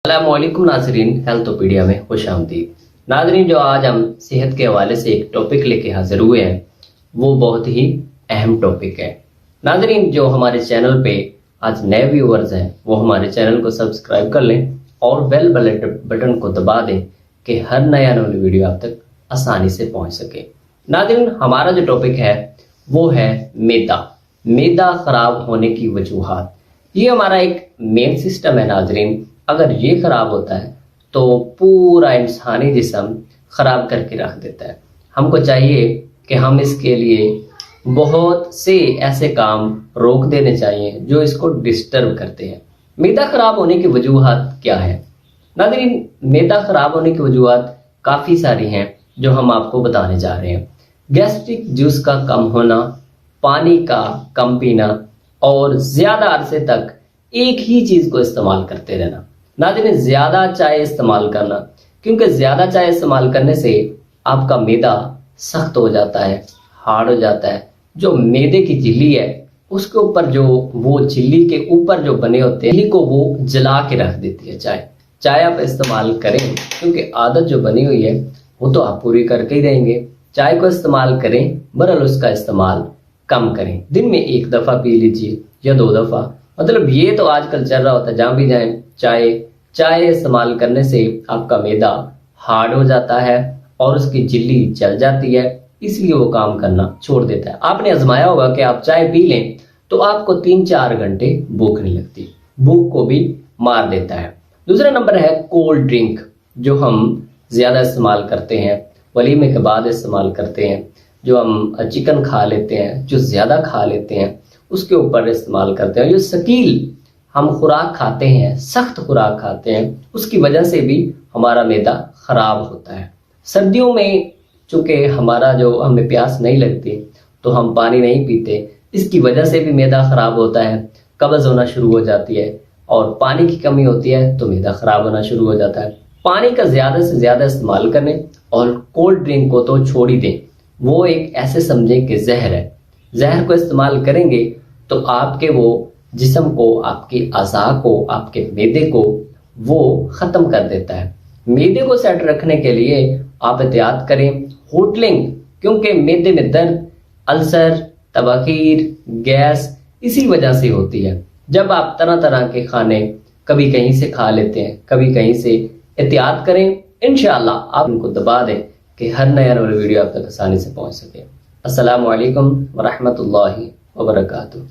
अस्सलामुअलैकुम नाजरीन, हेल्थोपीडिया में खुशामदीद। नाजरीन, जो आज हम सेहत के हवाले से एक टॉपिक लेके हाजिर हुए हैं वो बहुत ही अहम टॉपिक है। नाजरीन, जो हमारे चैनल पे आज नए व्यूअर्स हैं वो हमारे चैनल को सब्सक्राइब कर लें और बेल बटन को दबा दें कि हर नया नई वीडियो आप तक आसानी से पहुंच सके। नाजरीन, हमारा जो टॉपिक है वो है मैदा खराब होने की वजूहात। ये हमारा एक मेन सिस्टम है नाजरीन। अगर ये खराब होता है तो पूरा इंसानी जिस्म खराब करके रख देता है। हमको चाहिए कि हम इसके लिए बहुत से ऐसे काम रोक देने चाहिए जो इसको डिस्टर्ब करते हैं। मैदा खराब होने की वजूहात क्या है नाज़रीन? मैदा खराब होने की वजूहात काफ़ी सारी हैं जो हम आपको बताने जा रहे हैं। गैस्ट्रिक जूस का कम होना, पानी का कम पीना और ज़्यादा अरसे तक एक ही चीज़ को इस्तेमाल करते रहना। नाज़रीन, ज़्यादा चाय इस्तेमाल करना, क्योंकि ज़्यादा चाय इस्तेमाल करने से आपका मैदा सख्त हो जाता है, हार्ड हो जाता है। जो मैदे की झिल्ली है उसके ऊपर जो वो झिल्ली के ऊपर जो बने होते हैं को वो जला के रख देती है। चाय आप इस्तेमाल करें, क्योंकि आदत जो बनी हुई है वो तो आप पूरी करके ही रहेंगे। चाय को इस्तेमाल करें, बहरहाल उसका इस्तेमाल कम करें। दिन में एक दफ़ा पी लीजिए या 2 दफ़ा। मतलब ये तो आजकल चल रहा होता है, जहाँ भी जाएं चाय इस्तेमाल करने से आपका मैदा हार्ड हो जाता है और उसकी झिल्ली जल जाती है, इसलिए वो काम करना छोड़ देता है। आपने आजमाया होगा कि आप चाय पी लें तो आपको 3-4 घंटे भूख नहीं लगती, भूख को भी मार देता है। दूसरा नंबर है कोल्ड ड्रिंक, जो हम ज़्यादा इस्तेमाल करते हैं, वलीमे के बाद इस्तेमाल करते हैं, जो हम चिकन खा लेते हैं, जो ज़्यादा खा लेते हैं उसके ऊपर इस्तेमाल करते हैं। जो शकील हम खुराक खाते हैं, सख्त खुराक खाते हैं, उसकी वजह से भी हमारा मैदा खराब होता है। सर्दियों में चूँकि हमें प्यास नहीं लगती तो हम पानी नहीं पीते, इसकी वजह से भी मैदा खराब होता है, कब्ज़ होना शुरू हो जाती है और पानी की कमी होती है तो मैदा खराब होना शुरू हो जाता है। पानी का ज़्यादा से ज़्यादा इस्तेमाल करें और कोल्ड ड्रिंक को तो छोड़ ही दें। वो एक ऐसे समझें कि जहर है। जहर को इस्तेमाल करेंगे तो आपके वो जिस्म को, आपकी अज़ा को, आपके मैदे को वो ख़त्म कर देता है। मैदे को सेट रखने के लिए आप एहतियात करें होटलिंग, क्योंकि मैदे में दर्द, अल्सर, तबाखीर, गैस इसी वजह से होती है। जब आप तरह तरह के खाने कभी कहीं से खा लेते हैं, कभी कहीं से, एहतियात करें। इंशाअल्लाह आप उनको दबा दें कि हर नया वीडियो आप तक आसानी से पहुंच सके। अस्सलामु अलैकुम व रहमतुल्लाहि व बरकातुहू।